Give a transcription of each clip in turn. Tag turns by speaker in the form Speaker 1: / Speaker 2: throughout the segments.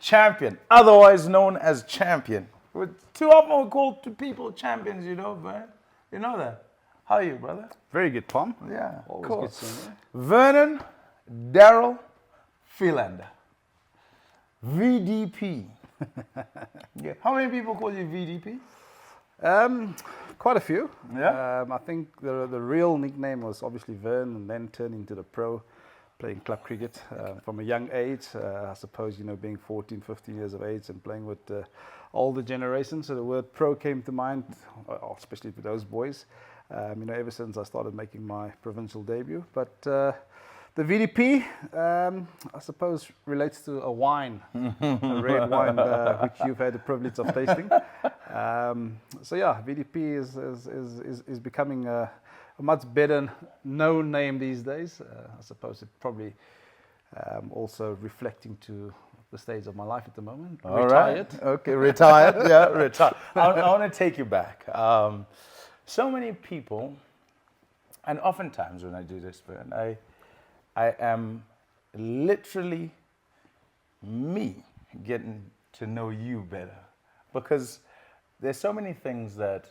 Speaker 1: champion, otherwise known as champion. Too often we call two people champions, you know, Vern. You know that. How are you, brother?
Speaker 2: Very good, Pom.
Speaker 1: Yeah,
Speaker 2: Always
Speaker 1: cool.
Speaker 2: good seeing you.
Speaker 1: Vernon Daryl Philander. VDP. Yeah. How many people call you VDP?
Speaker 2: Quite a few.
Speaker 1: Yeah.
Speaker 2: I think the real nickname was obviously Vern, and then turned into the pro, playing club cricket from a young age. I suppose, you know, being 14, 15 years of age and playing with older generations. So the word pro came to mind, especially for those boys. You know, ever since I started making my provincial debut. But the VDP, I suppose, relates to a wine, a red wine, which you've had the privilege of tasting. So yeah, VDP is becoming a much better known name these days. I suppose it probably also reflecting to the stage of my life at the moment.
Speaker 1: All
Speaker 2: Retired.
Speaker 1: right. Okay, retired. Yeah, retired. I want to take you back. So many people, and oftentimes when I do this, Vern, I am literally me getting to know you better, because there's so many things that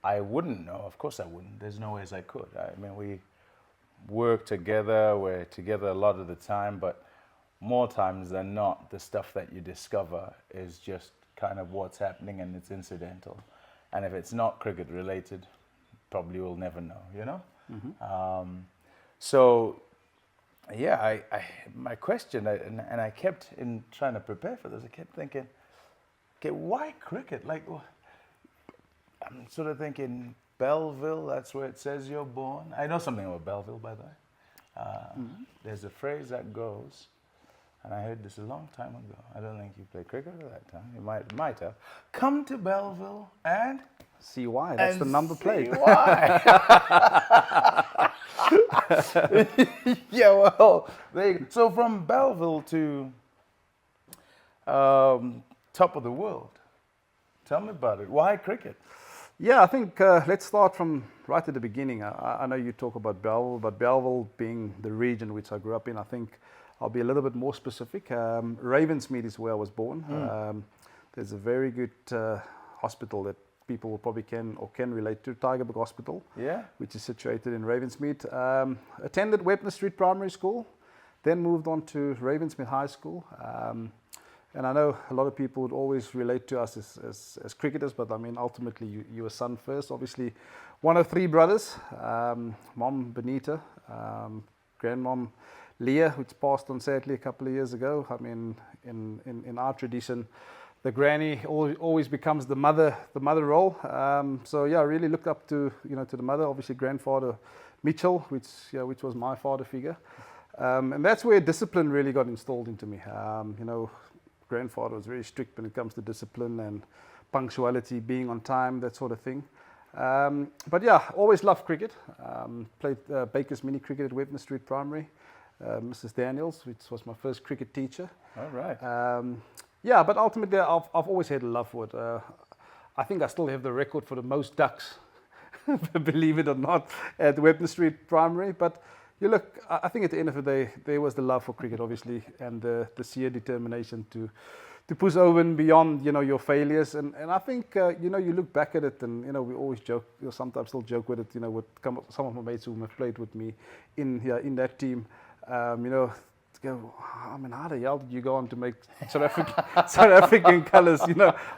Speaker 1: I wouldn't know. Of course I wouldn't. There's no ways I could. I mean, we work together, we're together a lot of the time, but more times than not, the stuff that you discover is just kind of what's happening and it's incidental. And if it's not cricket related, probably we'll never know, you know? Mm-hmm. So, yeah, my question, and I kept, in trying to prepare for this, I kept thinking, okay, why cricket? Like, I'm sort of thinking Belleville, that's where it says you're born. I know something about Belleville, by the way. There's a phrase that goes, and I heard this a long time ago. I don't think you played cricket at that time. You might have. Come to Belleville and
Speaker 2: See why? That's the number plate.
Speaker 1: Why? Yeah, well, so from Belleville to top of the world. Tell me about it. Why cricket?
Speaker 2: Yeah, I think let's start from right at the beginning. I know you talk about Belleville, but Belleville being the region which I grew up in, I think I'll be a little bit more specific. Ravensmead is where I was born. There's a very good hospital that people will probably can relate to, Tygerberg Hospital, which is situated in Ravensmead. Attended Webner Street Primary School, then moved on to Ravensmead High School. And I know a lot of people would always relate to us as cricketers, but I mean, ultimately, you were son first. Obviously, one of three brothers, Mom Benita, Grandmom Leah, which passed on sadly a couple of years ago. I mean, in our tradition, the granny always becomes the mother role. So yeah, I really looked up to the mother. Obviously, grandfather Mitchell, which was my father figure, and that's where discipline really got installed into me. Grandfather was very strict when it comes to discipline and punctuality, being on time, that sort of thing. But yeah, always loved cricket. Played Baker's mini cricket at Webner Street Primary. Mrs. Daniels, which was my first cricket teacher.
Speaker 1: All right.
Speaker 2: Yeah, but ultimately I've always had a love for it. I think I still have the record for the most ducks, believe it or not, at Webner Street Primary. But you look, I think at the end of the day, there was the love for cricket, obviously, and the sheer determination to push over and beyond, your failures. And I think, you look back at it and, we always joke, sometimes still joke with it, with some of my mates who have played with me in that team, go, I mean, how the hell did you go on to make South African colours,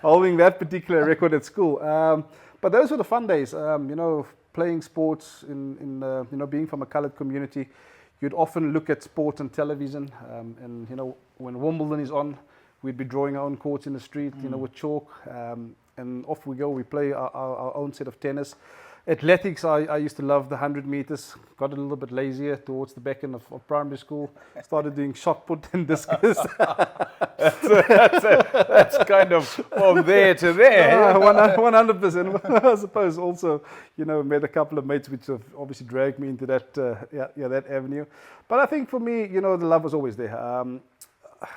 Speaker 2: holding that particular record at school? But those were the fun days, playing sports in being from a coloured community. You'd often look at sport on television, and when Wimbledon is on, we'd be drawing our own courts in the street, with chalk, and off we go. We play our own set of tennis. Athletics, I used to love the 100 meters. Got a little bit lazier towards the back end of primary school. Started doing shot put and discus.
Speaker 1: that's kind of from there to there.
Speaker 2: 100%. I suppose also, met a couple of mates which have obviously dragged me into that that avenue. But I think for me, the love was always there.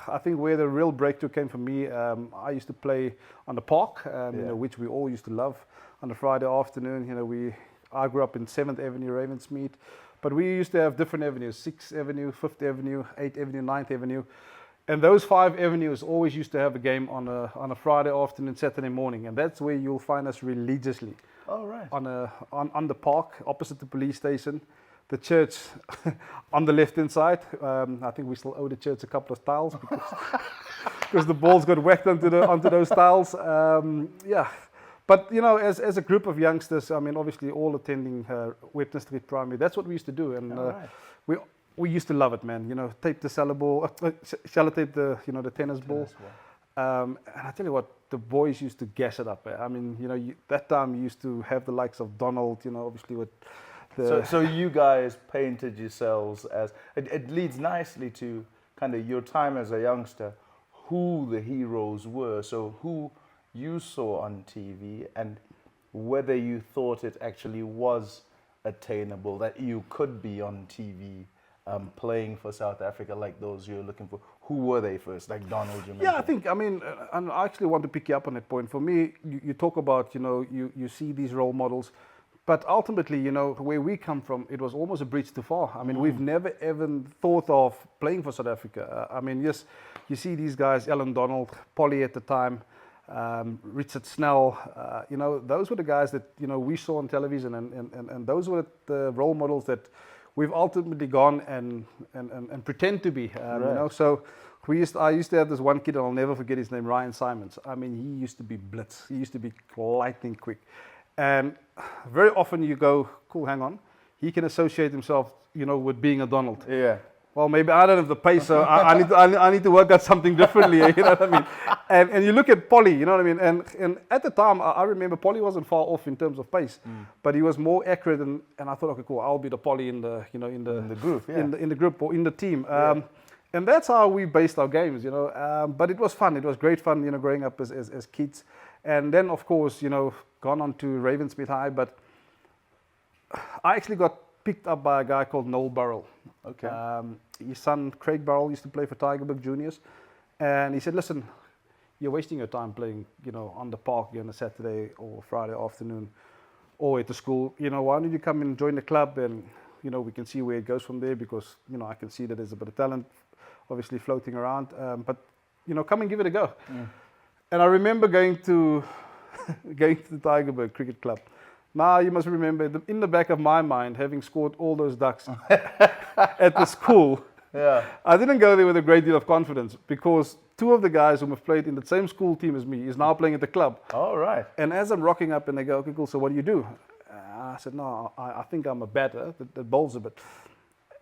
Speaker 2: I think where the real breakthrough came for me, I used to play on the park, which we all used to love. On a Friday afternoon, I grew up in 7th Avenue, Ravensmead, but we used to have different avenues, 6th Avenue, 5th Avenue, 8th Avenue, 9th Avenue. And those 5 avenues always used to have a game on a Friday afternoon, Saturday morning, and that's where you'll find us religiously.
Speaker 1: All right.
Speaker 2: On the park opposite the police station, the church on the left hand side. I think we still owe the church a couple of tiles because the balls got whacked onto those tiles. Yeah, but you know, as a group of youngsters, I mean, obviously all attending Webster Street Primary. That's what we used to do, and we used to love it, man. You know, tape the sellotape the tennis ball. And I tell you what, the boys used to gas it up. I mean, you know, that time you used to have the likes of Donald, you know, obviously with the...
Speaker 1: So you guys painted yourselves as... It leads nicely to kind of your time as a youngster, who the heroes were. So who you saw on TV and whether you thought it actually was attainable, that you could be on TV playing for South Africa like those you're looking for. Who were they first, like Donald?
Speaker 2: Yeah, I think, I mean, and I actually want to pick you up on that point. For me, you talk about, you know, you see these role models, but ultimately, you know, where we come from, it was almost a bridge too far. I mean, we've never even thought of playing for South Africa. I mean, yes, you see these guys, Alan Donald, Pommie at the time, Richard Snell, you know, those were the guys that, you know, we saw on television, and those were the role models that we've ultimately gone and pretend to be,
Speaker 1: Right.
Speaker 2: you know. So I used to have this one kid, and I'll never forget his name, Ryan Simons. I mean, he used to be blitz. He used to be lightning quick. And very often you go, cool, hang on. He can associate himself, you know, with being a Donald.
Speaker 1: Yeah.
Speaker 2: Well, maybe I don't have the pace, so I need to work out something differently, you know what I mean? And you look at Pommie, you know what I mean? And at the time, I remember Pommie wasn't far off in terms of pace, but he was more accurate. And I thought, okay, cool, I'll be the Pommie in the
Speaker 1: group, yeah.
Speaker 2: in the group or in the team. And that's how we based our games, you know. But it was fun. It was great fun, you know, growing up as kids. And then, of course, you know, gone on to Ravensmith High. But I actually got picked up by a guy called Noel Burrell.
Speaker 1: Okay.
Speaker 2: His son, Craig Burrell, used to play for Tygerberg Juniors. And he said, listen, you're wasting your time playing, you know, on the park on a Saturday or Friday afternoon or at the school. You know, why don't you come and join the club and, you know, we can see where it goes from there because, you know, I can see that there's a bit of talent obviously floating around. But, you know, come and give it a go. And I remember going to the Tygerberg Cricket Club. Now, you must remember, in the back of my mind, having scored all those ducks at the school, I didn't go there with a great deal of confidence because 2 of the guys who have played in the same school team as me is now playing at the club.
Speaker 1: All right.
Speaker 2: And as I'm rocking up and they go, okay, cool, so what do you do? I said, no, I think I'm a batter that bowls a bit.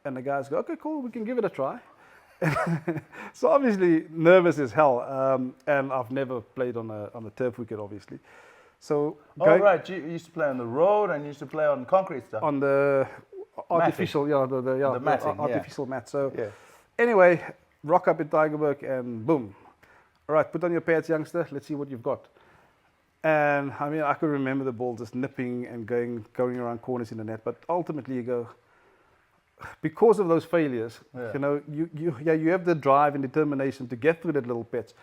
Speaker 2: And the guys go, okay, cool, we can give it a try. So obviously nervous as hell, and I've never played on a turf wicket, obviously. So
Speaker 1: right, you used to play on the road and you used to play on concrete stuff.
Speaker 2: On the artificial,
Speaker 1: the matting,
Speaker 2: artificial mat. So anyway, rock up at Tygerberg and boom. All right, put on your pads, youngster. Let's see what you've got. And I mean, I could remember the ball just nipping and going around corners in the net. But ultimately, you go, because of those failures, you know, you have the drive and determination to get through that little patch.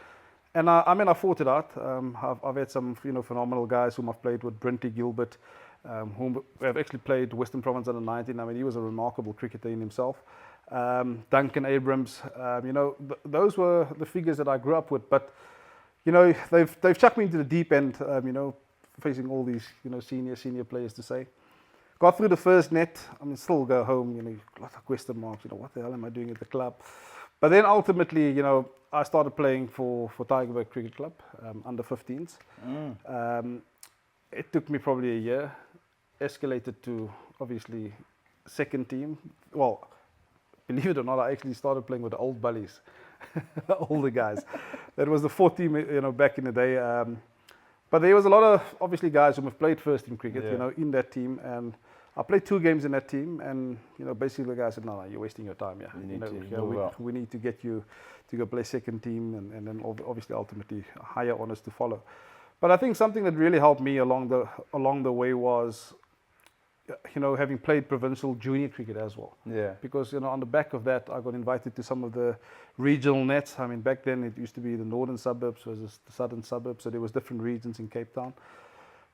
Speaker 2: And I mean, I fought it out. I've had some, you know, phenomenal guys whom I've played with. Brinty Gilbert, whom have actually played Western Province under 19. I mean, he was a remarkable cricketer in himself. Duncan Abrams, you know, those were the figures that I grew up with. But, you know, they've chucked me into the deep end, you know, facing all these, you know, senior players to say. Got through the first net. I mean, still go home, you know, a lot of question marks. You know, what the hell am I doing at the club? But then ultimately, you know, I started playing for Tygerberg Cricket Club, under 15s. It took me probably a year, escalated to obviously second team. Well, believe it or not, I actually started playing with the old bullies, the older guys. That was the 4th team, you know, back in the day. But there was a lot of obviously guys who have played first team cricket, you know, in that team. And I played 2 games in that team, and you know, basically the guy said, "No, you're wasting your time. We need to get you to go play second team, and then obviously ultimately higher honours to follow." But I think something that really helped me along the way was, you know, having played provincial junior cricket as well. Yeah. Because you know, on the back of that, I got invited to some of the regional nets. I mean, back then it used to be the northern suburbs versus the southern suburbs, so there was different regions in Cape Town.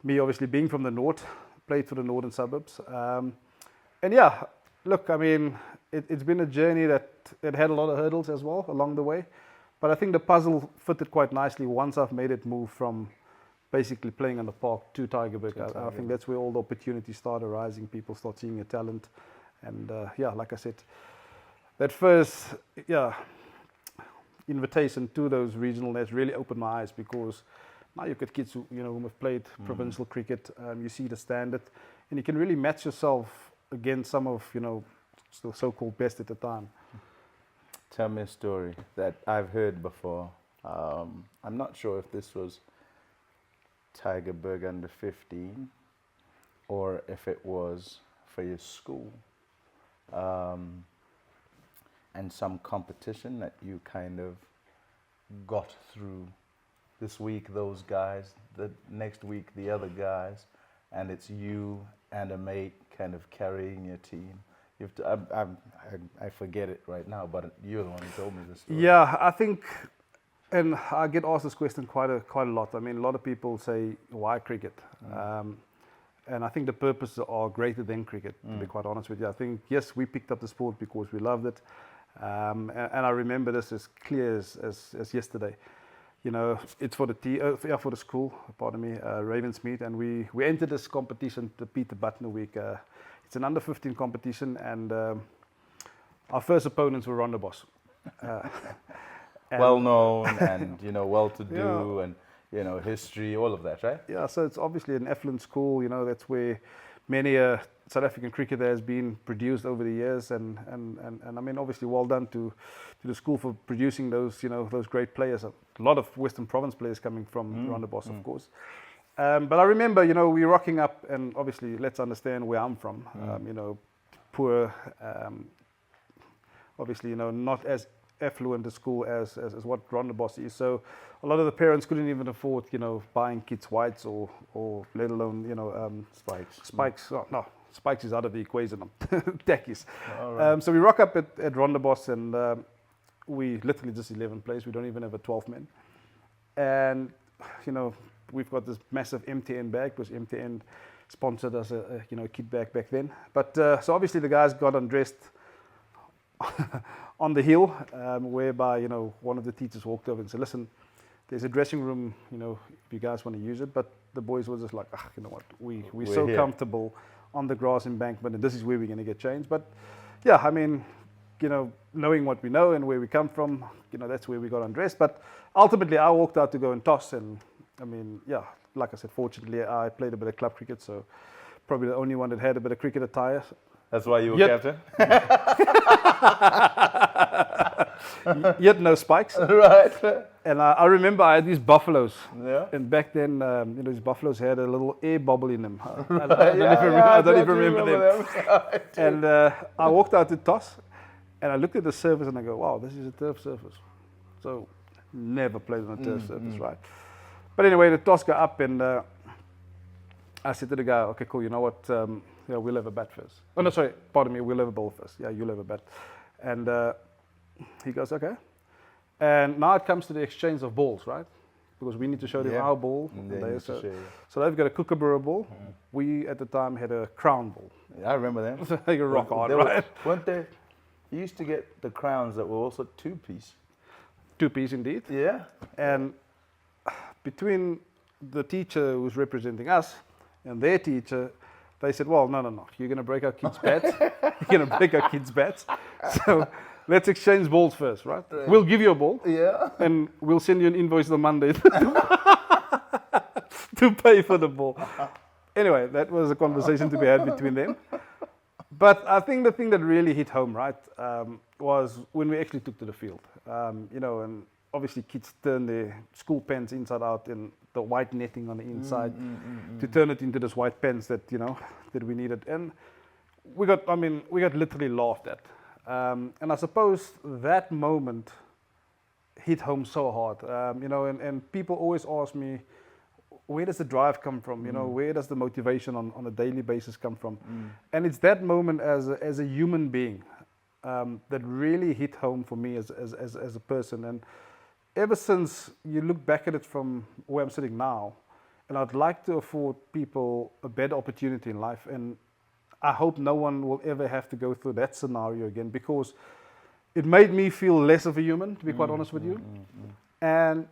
Speaker 2: Me obviously being from the north, played for the northern suburbs. And yeah, look, I mean, it's been a journey that had a lot of hurdles as well along the way. But I think the puzzle fitted quite nicely once I've made it move from basically playing on the park to Tygerberg. I think that's where all the opportunities start arising. People start seeing your talent. And like I said, that first invitation to those regional nets really opened my eyes, because now you've got kids who have played provincial cricket. You see the standard, and you can really match yourself against some of the so-called best at the time.
Speaker 1: Tell me a story that I've heard before. I'm not sure if this was Tygerberg under 15 or if it was for your school, and some competition that you kind of got through. This week those guys, the next week the other guys, and it's you and a mate kind of carrying your team. I forget it right now, but you're the one who told me this story.
Speaker 2: Yeah, I think, and I get asked this question quite a lot. I mean, a lot of people say, why cricket? And I think the purposes are greater than cricket, to be quite honest with you. I think, yes, we picked up the sport because we loved it. And I remember this as clear as yesterday. It's for for the school, pardon me, Ravensmead, and we entered this competition, the Peter Butner Week. It's an under 15 competition, and our first opponents were Rondebosch.
Speaker 1: Well known and well to do, and history, all of that, right?
Speaker 2: Yeah, so it's obviously an affluent school. That's where many South African cricketer has been produced over the years, and I mean, obviously, well done to the school for producing those those great players. A lot of Western Province players coming from Rondebosch, of course. But I remember, we rocking up, and obviously, let's understand where I'm from. Poor, obviously, not as affluent a school as what Rondebosch is. So a lot of the parents couldn't even afford, buying kids whites or let alone,
Speaker 1: Spikes.
Speaker 2: Spikes. Oh, no, Spikes is out of the equation. Tackies.
Speaker 1: Right.
Speaker 2: So we rock up at Rondebosch, and we literally just 11 players. We don't even have a 12 men. And, we've got this massive MTN bag, because MTN sponsored us a kit bag back then. But so obviously the guys got undressed on the hill, whereby one of the teachers walked over and said, "Listen, there's a dressing room, if you guys want to use it." But the boys were just like, "You know what? We're so
Speaker 1: here.
Speaker 2: comfortable on the grass embankment, and this is where we're going to get changed." But yeah, I mean, knowing what we know and where we come from, that's where we got undressed. But ultimately, I walked out to go and toss, and I mean, yeah, like I said, fortunately, I played a bit of club cricket, so probably the only one that had a bit of cricket attire.
Speaker 1: That's why you were
Speaker 2: Yep.
Speaker 1: captain?
Speaker 2: Yet no spikes.
Speaker 1: Right.
Speaker 2: And I remember I had these buffaloes.
Speaker 1: Yeah.
Speaker 2: And back then, these buffaloes had a little air bubble in them. I don't even remember them. And I walked out to toss, and I looked at the surface, and I go, wow, this is a turf surface. So never played on a turf surface, right? But anyway, the toss got up, and I said to the guy, okay, cool, you know what, we'll have a bat first. Oh, no, sorry, pardon me, we'll have a ball first. Yeah, you'll have a bat. And he goes, okay. And now it comes to the exchange of balls, right? Because we need to show them our ball. So they've got a Kookaburra ball. We, at the time, had a crown ball.
Speaker 1: Yeah, I remember them.
Speaker 2: Like a rock hard, right?
Speaker 1: Weren't they? You used to get the crowns that were also two-piece.
Speaker 2: Two-piece, indeed.
Speaker 1: Yeah.
Speaker 2: And between the teacher who was representing us and their teacher, they said, well, no, you're going to break our kids' bats. You're going to break our kids' bats. So let's exchange balls first, right? We'll give you a ball.
Speaker 1: Yeah.
Speaker 2: And we'll send you an invoice on Monday to pay for the ball. Anyway, that was a conversation to be had between them. But I think the thing that really hit home, right, was when we actually took to the field. And obviously kids turn their school pants inside out and the white netting on the inside to turn it into this white pants that, that we needed. And we got literally laughed at. And I suppose that moment hit home so hard, and people always ask me, where does the drive come from? Where does the motivation on a daily basis come from? And it's that moment as a human being that really hit home for me as a person. And ever since, you look back at it from where I'm sitting now, and I'd like to afford people a better opportunity in life. And I hope no one will ever have to go through that scenario again, because it made me feel less of a human, to be quite honest with you. And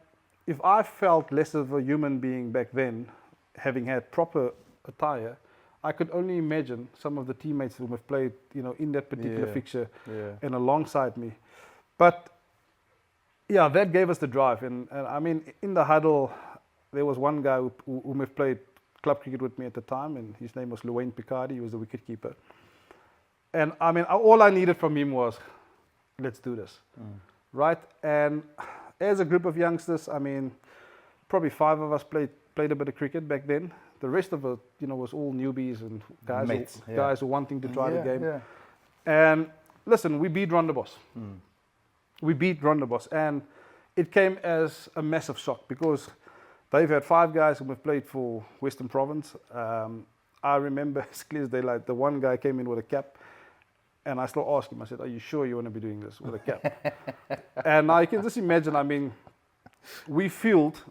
Speaker 2: if I felt less of a human being back then, having had proper attire, I could only imagine some of the teammates who have played, in that particular fixture and alongside me. But yeah, that gave us the drive. And I mean, in the huddle, there was one guy who have played club cricket with me at the time, and his name was Picardi. He was the wicketkeeper. And I mean, all I needed from him was, let's do this, right? And as a group of youngsters, I mean, probably 5 of us played a bit of cricket back then. The rest of it, was all newbies and guys who wanting to try the game. Yeah. And listen, we beat Rondebosch. We beat Rondebosch, and it came as a massive shock because they've had 5 guys who have played for Western Province. I remember as clear as daylight, the one guy came in with a cap, and I still asked him, I said, are you sure you want to be doing this with a cap? And I can just imagine, I mean, we fueled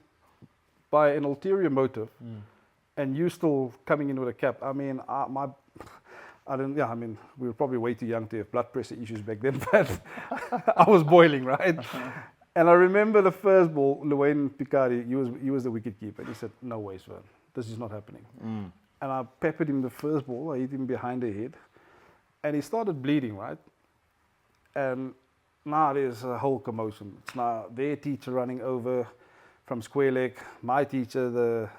Speaker 2: by an ulterior motive, and you still coming in with a cap. I mean, we were probably way too young to have blood pressure issues back then, but I was boiling, right? And I remember the first ball, Picardi, he was the wicket keeper. He said, no way, Vern, this is not happening. And I peppered him the first ball, I hit him behind the head, and he started bleeding, right? And now there's a whole commotion. It's now their teacher running over from square leg, my teacher, the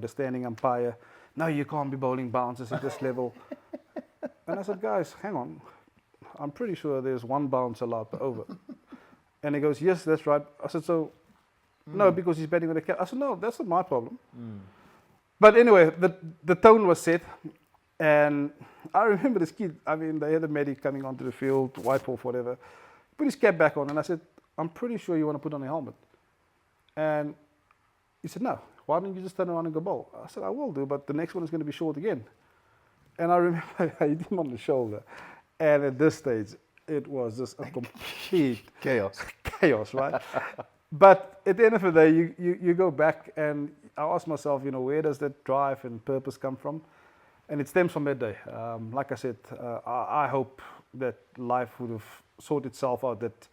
Speaker 2: standing umpire. No, you can't be bowling bounces at this level. And I said, guys, hang on. I'm pretty sure there's 1 bounce allowed per over. And he goes, yes, that's right. I said, so, no, because he's batting with a cap. I said, no, that's not my problem. But anyway, the tone was set. And I remember this kid, I mean, they had a medic coming onto the field, wipe off, whatever. Put his cap back on, and I said, I'm pretty sure you want to put on a helmet. And he said, no, why don't you just turn around and go bowl? I said, I will do, but the next one is going to be short again. And I remember I hit him on the shoulder. And at this stage, it was just a complete chaos, right? But at the end of the day, you go back, and I ask myself, where does that drive and purpose come from? And it stems from that day. Like I said, I hope that life would have sorted itself out, that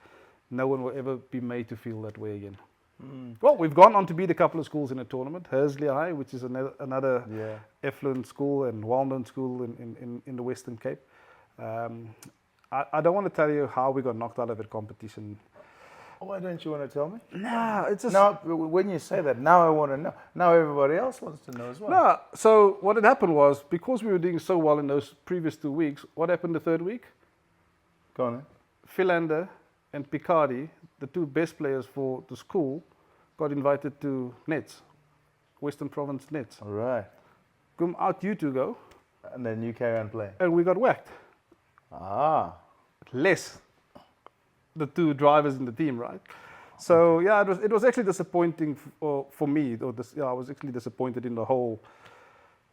Speaker 2: no one will ever be made to feel that way again. Well, we've gone on to beat a couple of schools in a tournament. Hursley High, which is another affluent school and well-known school in the Western Cape. I don't want to tell you how we got knocked out of that competition.
Speaker 1: Why don't you want to tell me?
Speaker 2: No, it's just...
Speaker 1: Now, when you say that, now I want to know. Now everybody else wants to know as well.
Speaker 2: No, so what had happened was, because we were doing so well in those previous 2 weeks, what happened the third week?
Speaker 1: Go on.
Speaker 2: Philander and Picardi, the 2 best players for the school, got invited to Nets, Western Province Nets.
Speaker 1: All right.
Speaker 2: Come out, you 2 go.
Speaker 1: And then you carry on playing.
Speaker 2: And we got whacked.
Speaker 1: Ah.
Speaker 2: Less the 2 drivers in the team, right? So yeah, it was actually disappointing for me. I was actually disappointed in the whole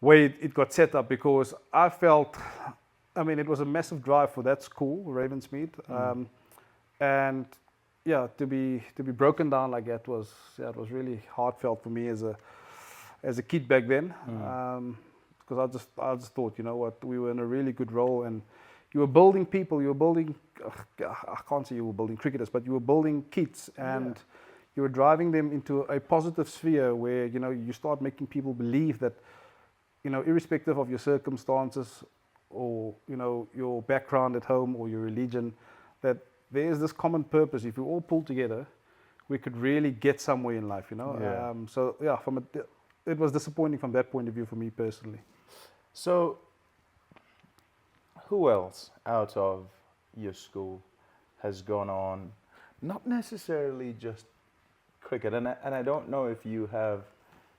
Speaker 2: way it got set up, because I felt, I mean, it was a massive drive for that school, Ravensmead, and yeah, to be broken down like that was it was really heartfelt for me as a kid back then, because I just thought, you know what, we were in a really good role, and you were building people, you were building, I can't say you were building cricketers, but you were building kids, and you were driving them into a positive sphere where, you know, you start making people believe that, you know, irrespective of your circumstances or, you know, your background at home or your religion, that there's this common purpose. If we all pull together, we could really get somewhere in life, you know.
Speaker 1: Yeah.
Speaker 2: So yeah, it was disappointing from that point of view for me personally.
Speaker 1: So, who else out of your school has gone on, not necessarily just cricket, and I don't know if you have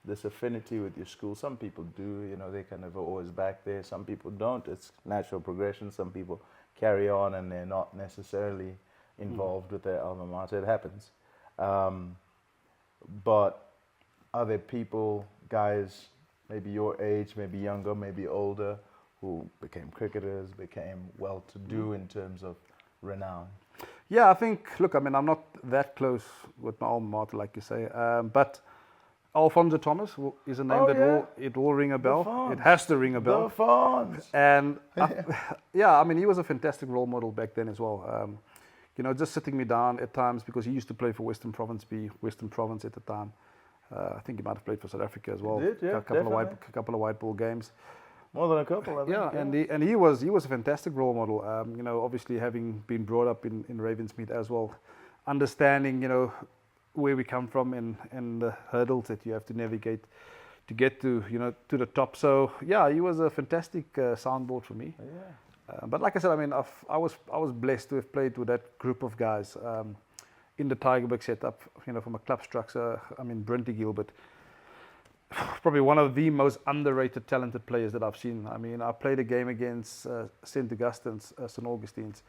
Speaker 1: this affinity with your school. Some people do, you know, they kind of are always back there. Some people don't. It's natural progression. Some people carry on and they're not necessarily involved with their alma mater. It happens. But are there people, guys, maybe your age, maybe younger, maybe older, who became cricketers, became well-to-do in terms of renown?
Speaker 2: Yeah, I think, look, I mean, I'm not that close with my alma mater, like you say, but Alfonso Thomas is a name it will ring a bell. It has to ring a bell.
Speaker 1: The Fawns.
Speaker 2: And yeah, I mean, he was a fantastic role model back then as well. just sitting me down at times, because he used to play for Western Province at the time. I think he might have played for South Africa as well.
Speaker 1: He did, yeah,
Speaker 2: a couple of white ball games.
Speaker 1: More than a couple, I think.
Speaker 2: Yeah, and he was a fantastic role model. Obviously having been brought up in Ravensmead as well, understanding where we come from and the hurdles that you have to navigate to get to the top. So yeah, he was a fantastic soundboard for me.
Speaker 1: Yeah.
Speaker 2: But like I said, I mean, I was blessed to have played with that group of guys in the Tigerberg setup. From a club structure. I mean, Brinty Gilbert, probably one of the most underrated, talented players that I've seen. I mean, I played a game against St. Augustine's, St. Augustine's,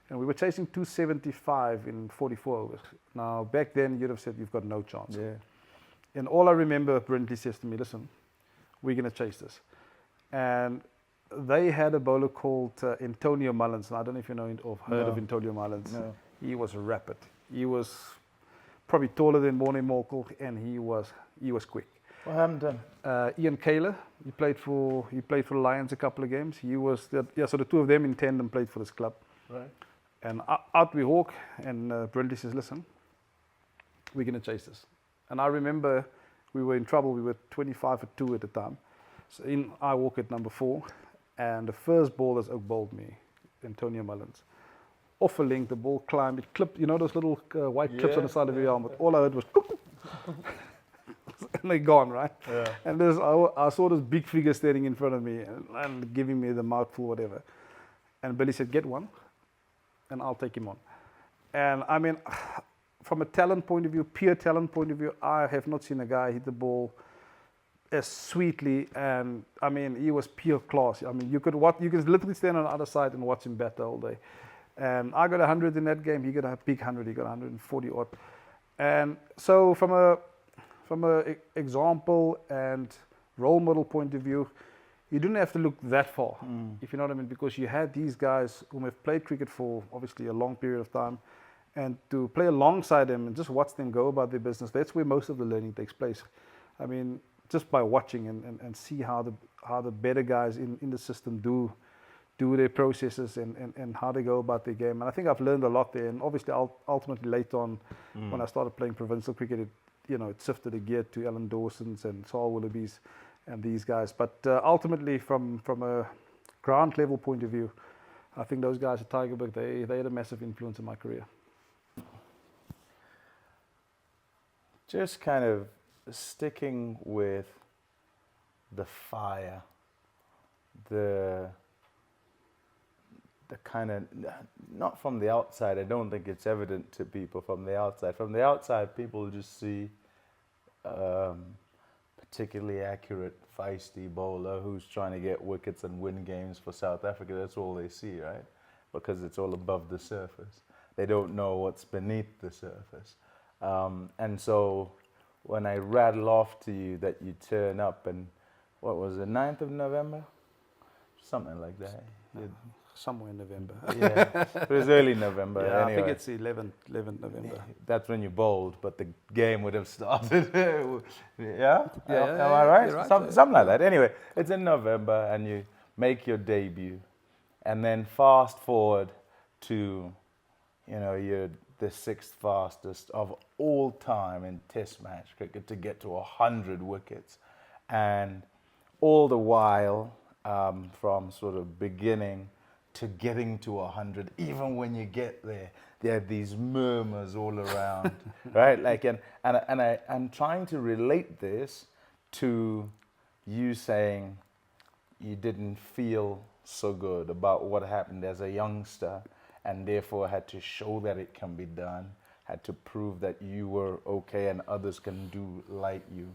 Speaker 2: and we were chasing 275 in 44 overs. Now, back then, you'd have said you've got no chance.
Speaker 1: Yeah.
Speaker 2: And all I remember, Brintley says to me, listen, we're going to chase this. And they had a bowler called Antonio Mullins. And I don't know if you know or heard of Antonio Mullins.
Speaker 1: No.
Speaker 2: He was rapid. He was probably taller than Morne Morkel, and he was quick.
Speaker 1: What happened to him?
Speaker 2: Ian Kaler, he played for the Lions a couple of games. So the two of them in tandem played for this club.
Speaker 1: Right.
Speaker 2: And out we walk, and Brintley says, listen, we're going to chase this. And I remember we were in trouble. We were 25 for 2 at the time. So I walk at number 4, and the first ball that's bowled me, Antonio Mullins. Off a length, the ball climbed, it clipped, those little white clips on the side of your helmet. All I heard was, and they're gone, right?
Speaker 1: Yeah.
Speaker 2: And I saw this big figure standing in front of me and giving me the mouthful, whatever. And Billy said, get one, and I'll take him on. And I mean, from a talent point of view, pure talent point of view, I have not seen a guy hit the ball as sweetly, and I mean, he was pure class. I mean, you could literally stand on the other side and watch him bat all day. And I got 100 in that game. He got a big 100. He got 140 odd. And so, from a example and role model point of view, you didn't have to look that far, if you know what I mean, because you had these guys who have played cricket for obviously a long period of time, and to play alongside them and just watch them go about their business. That's where most of the learning takes place. I mean, just by watching and see how the better guys in the system do their processes and how they go about their game. And I think I've learned a lot there. And obviously, ultimately later on, when I started playing provincial cricket, it sifted a gear to Alan Dawson's and Saul Willoughby's and these guys. But ultimately, from a ground level point of view, I think those guys at Tigerberg, they had a massive influence in my career.
Speaker 1: Just kind of sticking with the fire, the kind of, not from the outside, I don't think it's evident to people from the outside. From the outside, people just see particularly accurate, feisty bowler who's trying to get wickets and win games for South Africa. That's all they see, right? Because it's all above the surface. They don't know what's beneath the surface. And so when I rattle off to you that you turn up and, what was it, 9th of November? Something like that.
Speaker 2: Somewhere in November.
Speaker 1: Yeah, it was early November.
Speaker 2: Yeah,
Speaker 1: anyway.
Speaker 2: I think it's 11th November.
Speaker 1: That's when you bowled, but the game would have started. Yeah?
Speaker 2: Yeah,
Speaker 1: Am I right?
Speaker 2: you're right.
Speaker 1: Something like that. Anyway, it's in November and you make your debut. And then fast forward to, you're the 6th fastest of all time in Test match cricket to get to 100 wickets. And all the while, from sort of beginning to getting to 100, even when you get there are these murmurs all around, right? Like, and I'm trying to relate this to you saying you didn't feel so good about what happened as a youngster, and therefore had to show that it can be done, had to prove that you were okay and others can do like you.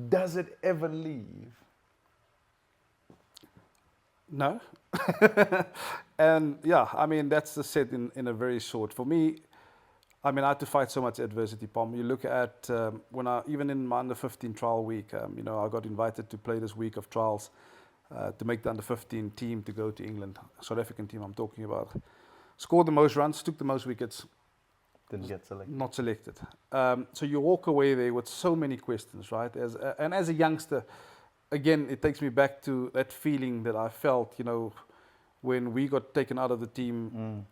Speaker 1: Does it ever leave?
Speaker 2: No. And yeah, I mean, that's the set in a very short. For me, I mean, I had to fight so much adversity, Pommie. You look at even in my under 15 trial week, I got invited to play this week of trials to make the under 15 team to go to England, South African team I'm talking about. Scored the most runs, took the most wickets.
Speaker 1: Didn't get selected.
Speaker 2: Not selected. So you walk away there with so many questions, right? And as a youngster, again, it takes me back to that feeling that I felt, when we got taken out of the team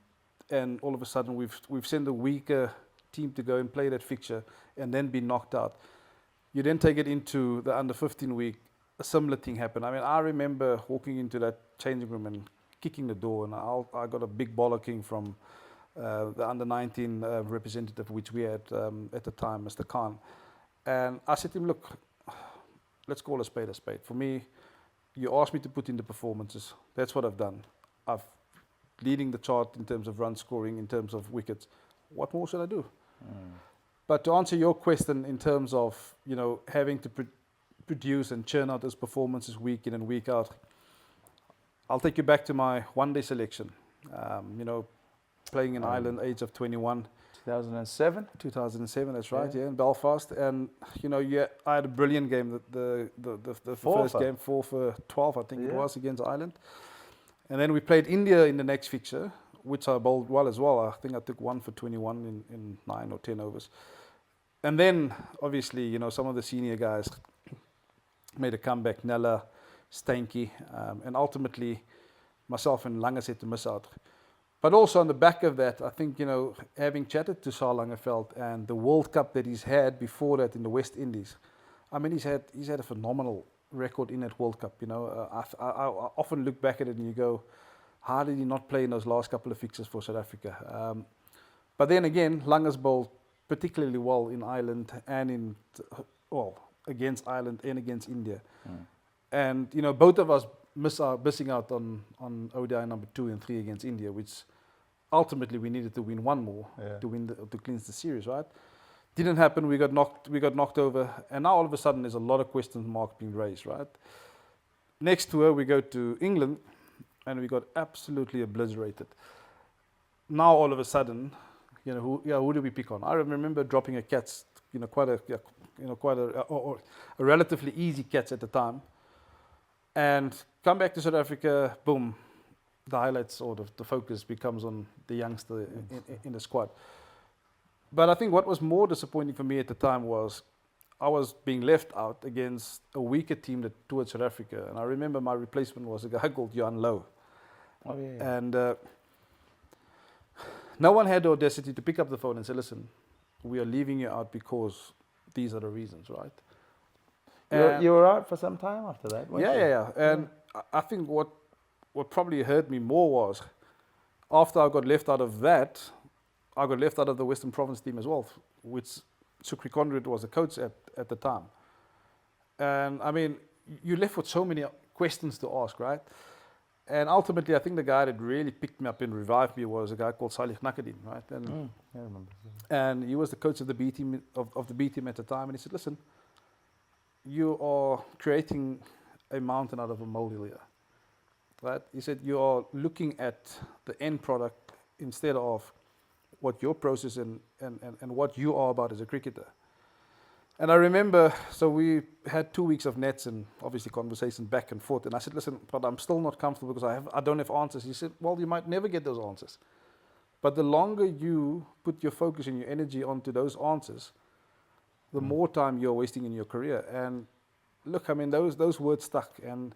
Speaker 2: and all of a sudden we've sent a weaker team to go and play that fixture and then be knocked out. You then take it into the under 15 week, a similar thing happened. I mean, I remember walking into that changing room and kicking the door, and I got a big bollocking from the under 19 representative, which we had at the time, Mr. Khan. And I said to him, look, let's call a spade a spade. For me, you asked me to put in the performances. That's what I've done. I've leading the chart in terms of run scoring, in terms of wickets. What more should I do? But to answer your question in terms of, you know, having to produce and churn out those performances week in and week out, I'll take you back to my one-day selection. You know, playing in Ireland, age of 21.
Speaker 1: 2007?
Speaker 2: 2007, that's right, yeah, in Belfast. And, you know, yeah, I had a brilliant game. The first game, 4 for 12, I think it was, against Ireland. And then we played India in the next fixture, which I bowled well as well. I think I took 1 for 21 in 9 or 10 overs. And then, obviously, you know, some of the senior guys made a comeback, Nella, Stanky, and ultimately myself and Lange had to miss out. But also on the back of that, I think, you know, having chatted to Sir Langeveld and the World Cup that he's had before that in the West Indies, I mean, he's had a phenomenal record in that World Cup. You know, I often look back at it and you go, how did he not play in those last couple of fixtures for South Africa? But then again, Lange's bowled particularly well in Ireland and against Ireland and against India. And, you know, both of us missing out on ODI number 2 and 3 against India, which ultimately we needed to win one more to cleanse the series, right? Didn't happen. We got knocked over, and now all of a sudden there's a lot of question marks being raised, right? Next tour we go to England, and we got absolutely obliterated. Now all of a sudden, you know, who do we pick on? I remember dropping a catch, you know, quite a relatively easy catch at the time, and come back to South Africa, boom, the highlights or the focus becomes on the youngster in the squad. But I think what was more disappointing for me at the time was I was being left out against a weaker team that toured South Africa. And I remember my replacement was a guy called Jan Low.
Speaker 1: Oh, yeah.
Speaker 2: And no one had the audacity to pick up the phone and say, listen, we are leaving you out because these are the reasons, right?
Speaker 1: You were out for some time after that, weren't you?
Speaker 2: Yeah. And I think what probably hurt me more was after I got left out of that, I got left out of the Western Province team as well, which Sukri Conrad was the coach at the time. And I mean, you're left with so many questions to ask, right? And ultimately, I think the guy that really picked me up and revived me was a guy called Salih Nakadin, right? And
Speaker 1: I remember.
Speaker 2: and he was the coach of the B team of the B team at the time, and he said, listen, you are creating a mountain out of a molehill here, right? He said, you are looking at the end product instead of what your process and what you are about as a cricketer. And I remember, so we had 2 weeks of nets and obviously conversations back and forth. And I said, listen, but I'm still not comfortable because I don't have answers. He said, well, you might never get those answers. But the longer you put your focus and your energy onto those answers, the more time you're wasting in your career. And look, I mean, those words stuck. And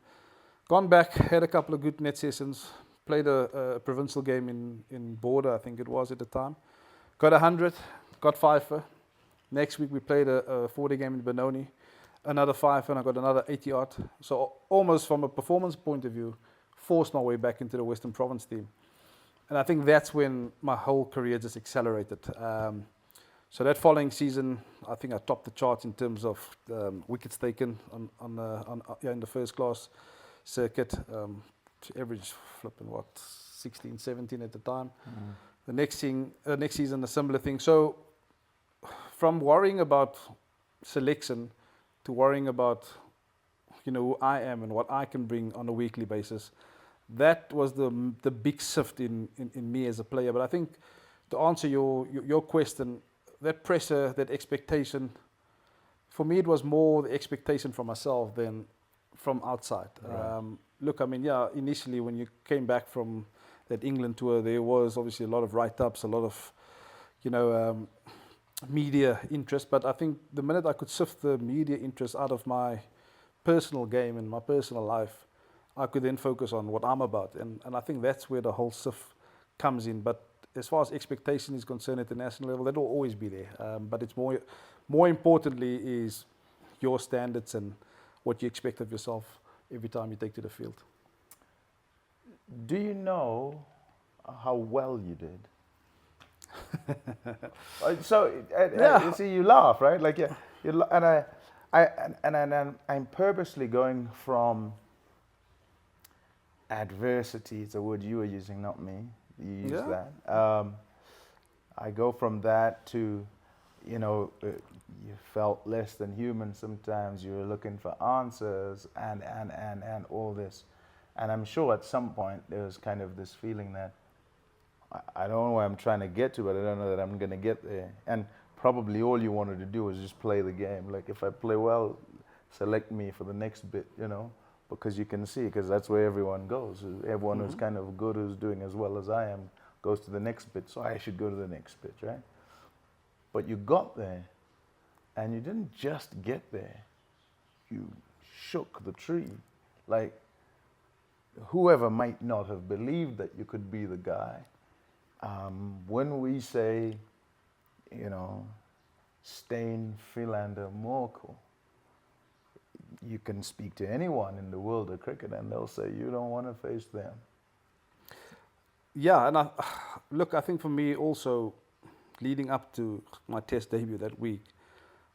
Speaker 2: gone back, had a couple of good net sessions, played a provincial game in Border, I think it was at the time. Got 100, got 5. Next week we played a 4-day game in Benoni, another 5, and I got another 80 odd. So almost from a performance point of view, forced my way back into the Western Province team. And I think that's when my whole career just accelerated. So that following season, I think I topped the charts in terms of wickets taken in the first class circuit. Average flipping 16, 17 at the time. The next season, a similar thing. So from worrying about selection to worrying about, you know, who I am and what I can bring on a weekly basis, that was the big shift in me as a player. But I think to answer your question, that pressure, that expectation, for me it was more the expectation from myself than from outside. Right. Look, I mean, yeah, initially when you came back from that England tour, there was obviously a lot of write-ups, a lot of, you know, media interest. But I think the minute I could sift the media interest out of my personal game and my personal life, I could then focus on what I'm about. And I think that's where the whole sift comes in. But as far as expectation is concerned at the national level, that will always be there. But it's more importantly is your standards and what you expect of yourself every time you take to the field.
Speaker 1: Do you know how well you did? So you see, you laugh, right? Like I'm purposely going from adversity. It's a word you were using, not me. You use that. I go from that to, you felt less than human sometimes. You were looking for answers and all this. And I'm sure at some point there was kind of this feeling that I don't know where I'm trying to get to, but I don't know that I'm going to get there. And probably all you wanted to do was just play the game. Like, if I play well, select me for the next bit, because you can see, because that's where everyone goes. Everyone who's kind of good, who's doing as well as I am, goes to the next bit, so I should go to the next bit, right? But you got there, and you didn't just get there. You shook the tree. Like, whoever might not have believed that you could be the guy, when we say, Stain, Philander, Morkel, you can speak to anyone in the world of cricket and they'll say you don't want to face them.
Speaker 2: Yeah, and I think for me also, leading up to my test debut that week,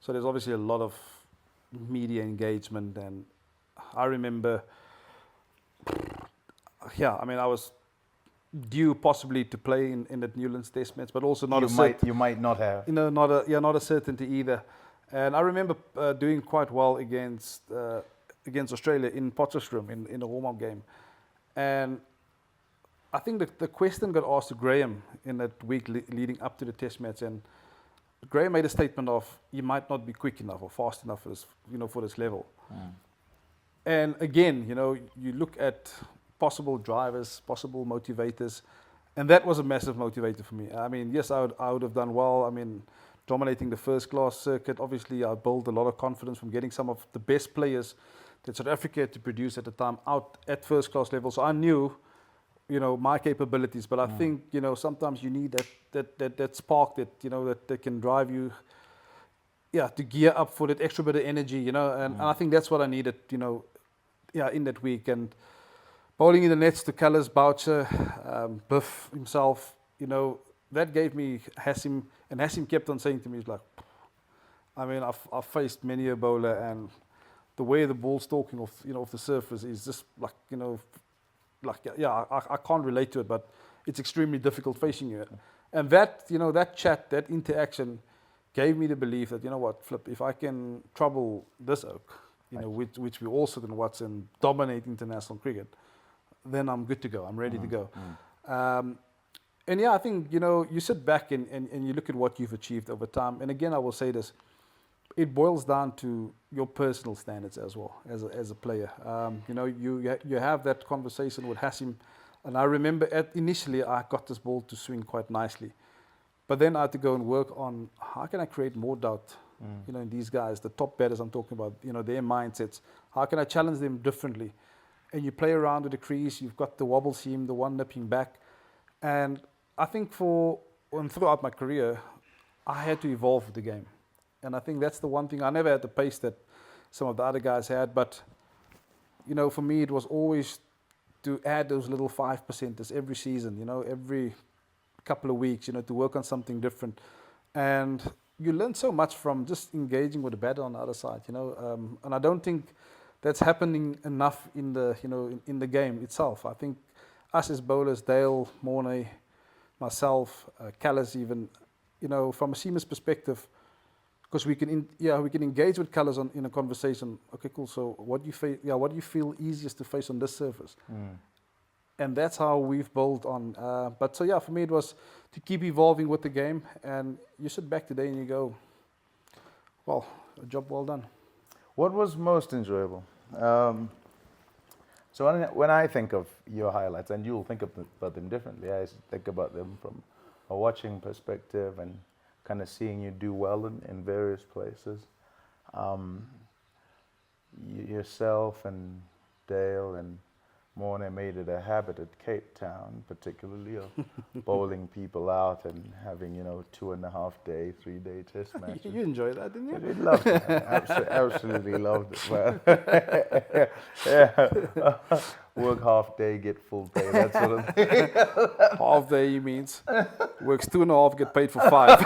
Speaker 2: so there's obviously a lot of media engagement, and I remember, I was due possibly to play in that Newlands Test match, but also not
Speaker 1: you might not have.
Speaker 2: Not a certainty either. And I remember doing quite well against Australia in Potchefstroom in a warm-up game. And I think the question got asked to Graham in that week leading up to the Test match, and Graham made a statement of, you might not be quick enough or fast enough for this, for this level. And again, you look at possible drivers, possible motivators, and that was a massive motivator for me. I mean, yes, I would have done well. I mean, dominating the first class circuit, obviously I built a lot of confidence from getting some of the best players that South Africa had to produce at the time out at first class level. So I knew, my capabilities, but I think, sometimes you need that spark that can drive you, to gear up for that extra bit of energy, and I think that's what I needed, in that week. And bowling in the nets to Callus, Boucher, Biff himself, that gave me Hassim, and Hassim kept on saying to me, he's like, I mean, I've faced many a bowler, and the way the ball's talking off the surface is just like, I can't relate to it, but it's extremely difficult facing you. And that, that chat, that interaction gave me the belief that, Flip, if I can trouble this oak, which we all sit and watch and dominate international cricket, then I'm good to go. I'm ready to go. And I think, you sit back and you look at what you've achieved over time. And again, I will say this, it boils down to your personal standards as well, as a player. You have that conversation with Hassim. And I remember initially I got this ball to swing quite nicely. But then I had to go and work on how can I create more doubt, in these guys, the top batters I'm talking about, their mindsets. How can I challenge them differently? And you play around with the crease, you've got the wobble seam, the one nipping back. And I think throughout my career, I had to evolve with the game. And I think that's the one thing. I never had the pace that some of the other guys had, but, for me, it was always to add those little 5%ers every season, every couple of weeks, to work on something different. And you learn so much from just engaging with the batter on the other side, and I don't think that's happening enough in the, in the game itself. I think us as bowlers, Dale, Mornay, myself, Callus even, from a seamer's perspective, because we can engage with Callus in a conversation. Okay, cool. So what do you feel easiest to face on this surface? And that's how we've built on. But for me it was to keep evolving with the game. And you sit back today and you go, well, a job well done.
Speaker 1: What was most enjoyable? So when I think of your highlights, and you'll think about them differently, I think about them from a watching perspective and kind of seeing you do well in various places. Yourself and Dale and Morne made it a habit at Cape Town, particularly of bowling people out and having, 2.5 day, 3 day test matches.
Speaker 2: You enjoyed that, didn't you?
Speaker 1: We loved it. Absolutely loved it. Well, yeah. Work half day, get full pay, that sort of thing.
Speaker 2: Half day means works 2.5, get paid for 5.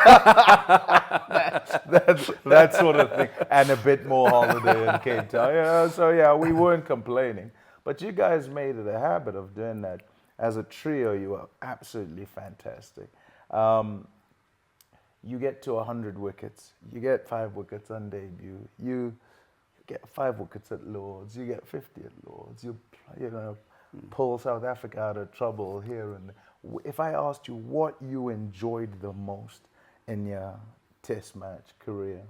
Speaker 1: that sort of thing. And a bit more holiday in Cape Town. So yeah, we weren't complaining. But you guys made it a habit of doing that. As a trio, you were absolutely fantastic. You get to 100 wickets. You get 5 wickets on debut. You get 5 wickets at Lords. You get 50 at Lords. You pull South Africa out of trouble here and there. If I asked you what you enjoyed the most in your test match career,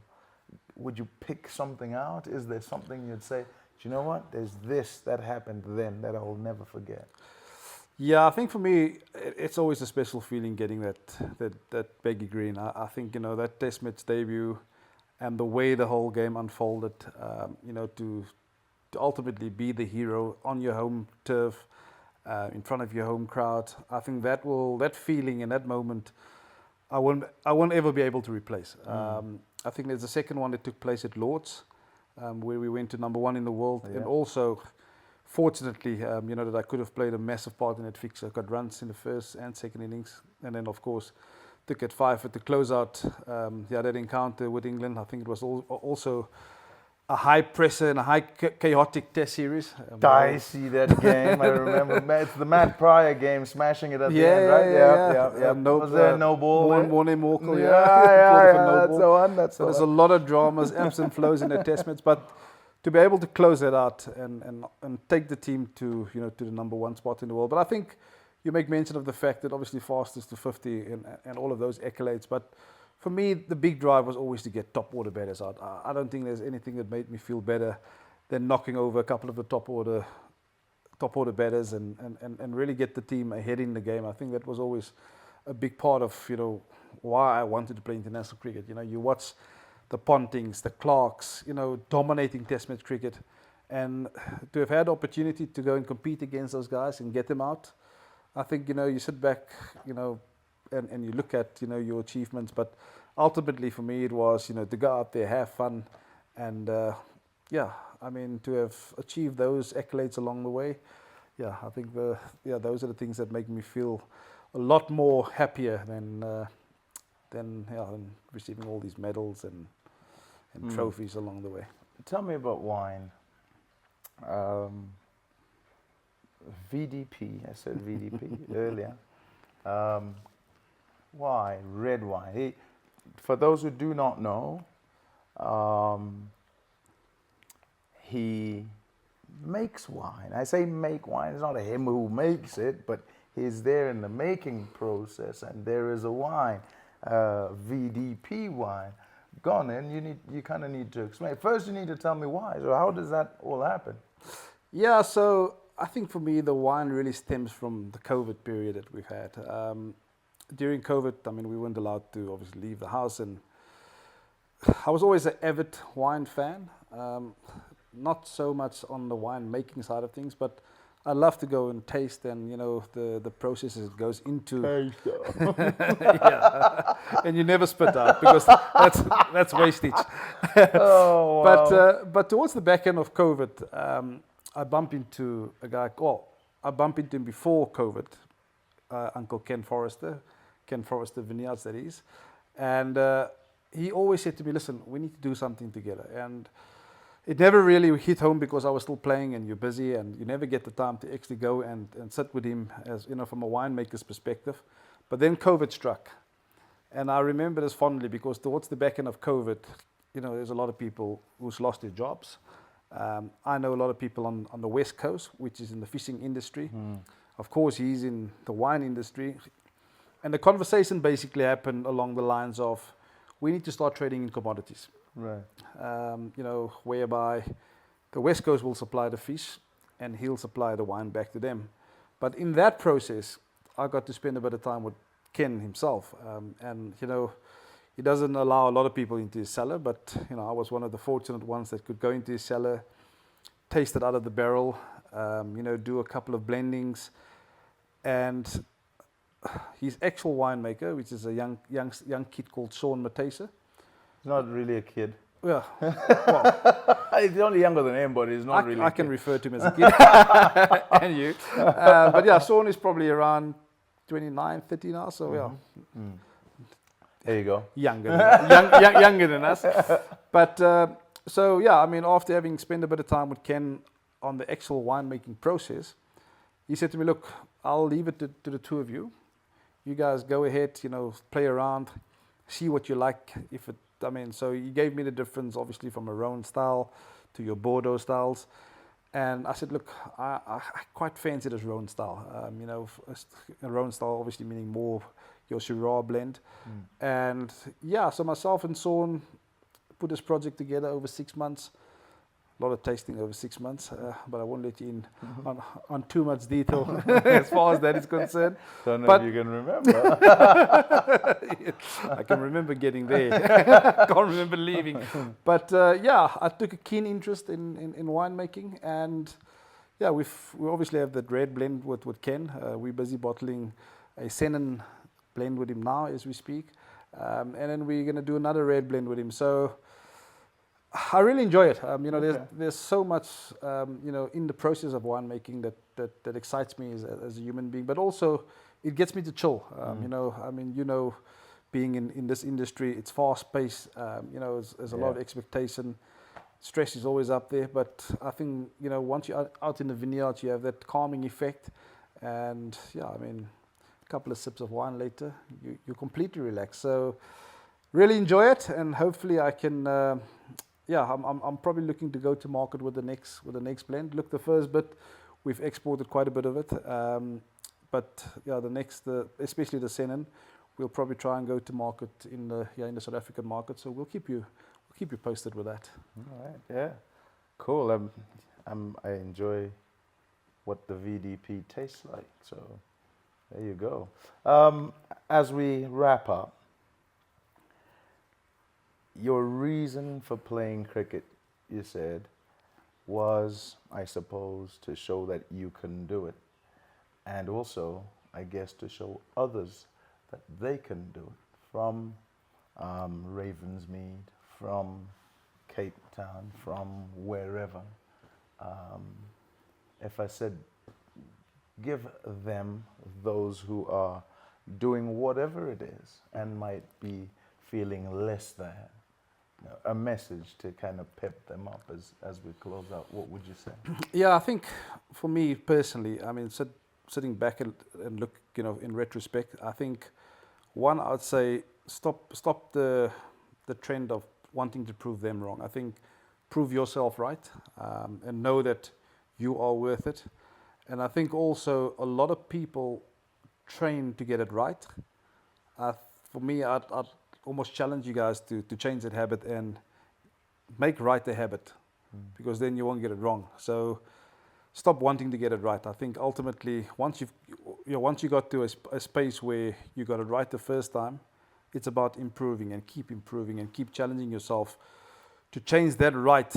Speaker 1: would you pick something out? Is there something you'd say, do you know what? There's this that happened then that I will never forget.
Speaker 2: Yeah, I think for me, it's always a special feeling getting that baggy green. I think, that test match debut and the way the whole game unfolded, to ultimately be the hero on your home turf, in front of your home crowd. I think that feeling and that moment, I won't ever be able to replace. I think there's a second one that took place at Lords, where we went to #1 in the world, and also, fortunately, that I could have played a massive part in that fixture. I got runs in the first and second innings, and then of course took at 5 at the closeout. That encounter with England, I think it was also a high pressure and a high chaotic test series.
Speaker 1: I see that game. I remember it's the Matt Pryor game, smashing it at the end, right? Yeah. Was there no ball?
Speaker 2: One Morkel,
Speaker 1: yeah. That's the one.
Speaker 2: There's a lot of dramas, ebbs and flows in the test match, but to be able to close that out and take the team to the #1 spot in the world. But I think you make mention of the fact that obviously fastest to 50 and all of those accolades, but for me, the big drive was always to get top order batters out. I don't think there's anything that made me feel better than knocking over a couple of the top order batters and really get the team ahead in the game. I think that was always a big part of why I wanted to play international cricket. You watch the Pontings, the Clarks, dominating test match cricket, and to have had the opportunity to go and compete against those guys and get them out, I think you sit back, and you look at your achievements, but ultimately for me it was to go out there, have fun, and to have achieved those accolades along the way, I think those are the things that make me feel a lot more happier than receiving all these medals and trophies along the way.
Speaker 1: Tell me about wine. VDP, I said VDP earlier. Why red wine? For those who do not know, he makes wine. I say make wine, it's not him who makes it, but he's there in the making process, and there is a wine, VDP wine. Go on then, you kind of need to explain. First you need to tell me why. So how does that all happen?
Speaker 2: Yeah, so I think for me the wine really stems from the COVID period that we've had. During COVID, we weren't allowed to obviously leave the house, and I was always an avid wine fan. Not so much on the wine making side of things, but I love to go and taste and the processes it goes into. Yeah, and you never spit out because that's wastage.
Speaker 1: Oh, wow.
Speaker 2: But towards the back end of COVID, I bumped into a guy. Well, I bumped into him before COVID, Uncle Ken Forrester Vineyards, that is, and he always said to me, "Listen, we need to do something together." And it never really hit home because I was still playing and you're busy and you never get the time to actually go and sit with him as from a winemaker's perspective. But then COVID struck, and I remember this fondly because towards the back end of COVID, there's a lot of people who's lost their jobs. I know a lot of people on the West Coast, which is in the fishing industry. Of course, he's in the wine industry. And the conversation basically happened along the lines of, we need to start trading in commodities.
Speaker 1: Right.
Speaker 2: Whereby the West Coast will supply the fish and he'll supply the wine back to them. But in that process, I got to spend a bit of time with Ken himself. He doesn't allow a lot of people into his cellar, but I was one of the fortunate ones that could go into his cellar, taste it out of the barrel, do a couple of blendings. And his actual winemaker, which is a young kid called Sean Matesa.
Speaker 1: Not really a kid.
Speaker 2: Yeah, well,
Speaker 1: He's only younger than him, but he's not really.
Speaker 2: I can refer to him as a kid, and you. But yeah, Sean is probably around 29, 30 now. So yeah,
Speaker 1: There you go.
Speaker 2: younger than us. But so yeah, I mean, after having spent a bit of time with Ken on the actual winemaking process, he said to me, "Look, I'll leave it to the two of you. You guys go ahead, play around, see what you like. So he gave me the difference, obviously, from a Rhone style to your Bordeaux styles. And I said, look, I quite fancy this Rhone style. A Rhone style obviously meaning more your Syrah blend. And yeah, so myself and Sean put this project together over 6 months. A lot of tasting over 6 months, but I won't let you in on too much detail as far as that is concerned.
Speaker 1: Don't know if you can remember.
Speaker 2: I can remember getting there. Can't remember leaving. But yeah, I took a keen interest in winemaking, and yeah, we obviously have that red blend with Ken. We're busy bottling a Sennen blend with him now as we speak, and then we're going to do another red blend with him. So I really enjoy it. There's so much, in the process of winemaking that excites me as a human being, but also it gets me to chill. Being in this industry, it's fast paced. There's a lot of expectation. Stress is always up there, but I think, once you're out in the vineyard, you have that calming effect. And yeah, a couple of sips of wine later, you're completely relaxed. So really enjoy it, and hopefully I can, I'm probably looking to go to market with the next blend. Look, the first bit, we've exported quite a bit of it. But yeah, especially the Sennen, we'll probably try and go to market in the South African market. So we'll keep you posted with that.
Speaker 1: All right, yeah, cool. I enjoy what the VDP tastes like. So there you go. As we wrap up, your reason for playing cricket, you said, was, I suppose, to show that you can do it. And also, I guess, to show others that they can do it. From Ravensmead, from Cape Town, from wherever. If I said, give them, those who are doing whatever it is and might be feeling less than, a message to kind of pep them up as we close out, what would you say?
Speaker 2: Yeah, I think for me personally, sitting back and look, in retrospect, I think one, I'd say stop the trend of wanting to prove them wrong. I think prove yourself right, and know that you are worth it. And I think also a lot of people train to get it right. For me, I'd almost challenge you guys to change that habit and make right the habit, because then you won't get it wrong. So stop wanting to get it right. I think ultimately, once you got to a space where you got it right the first time, it's about improving and keep challenging yourself to change that right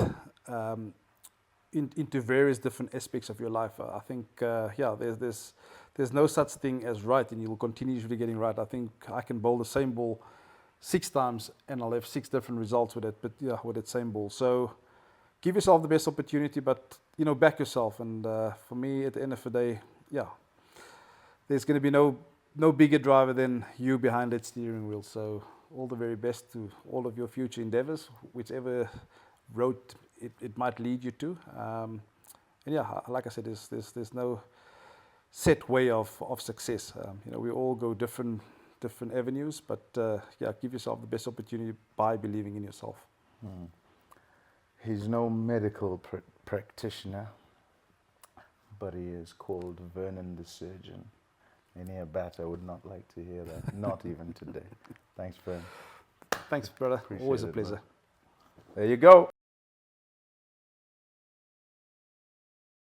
Speaker 2: into various different aspects of your life. I think, there's no such thing as right, and you'll continuously getting right. I think I can bowl the same ball 6 times and I'll have 6 different results with it, but yeah, with that same ball. So give yourself the best opportunity, but back yourself. And for me, at the end of the day, there's going to be no bigger driver than you behind that steering wheel. So all the very best to all of your future endeavors, whichever road it might lead you to. And yeah, like I said, there's no set way of success. We all go different avenues, but give yourself the best opportunity by believing in yourself.
Speaker 1: He's no medical practitioner, but he is called Vernon the surgeon. Any batter would not like to hear that, not even today. Thanks, Vern.
Speaker 2: Thanks, brother.
Speaker 1: Appreciate
Speaker 2: Always a
Speaker 1: it,
Speaker 2: pleasure.
Speaker 1: man. There you go.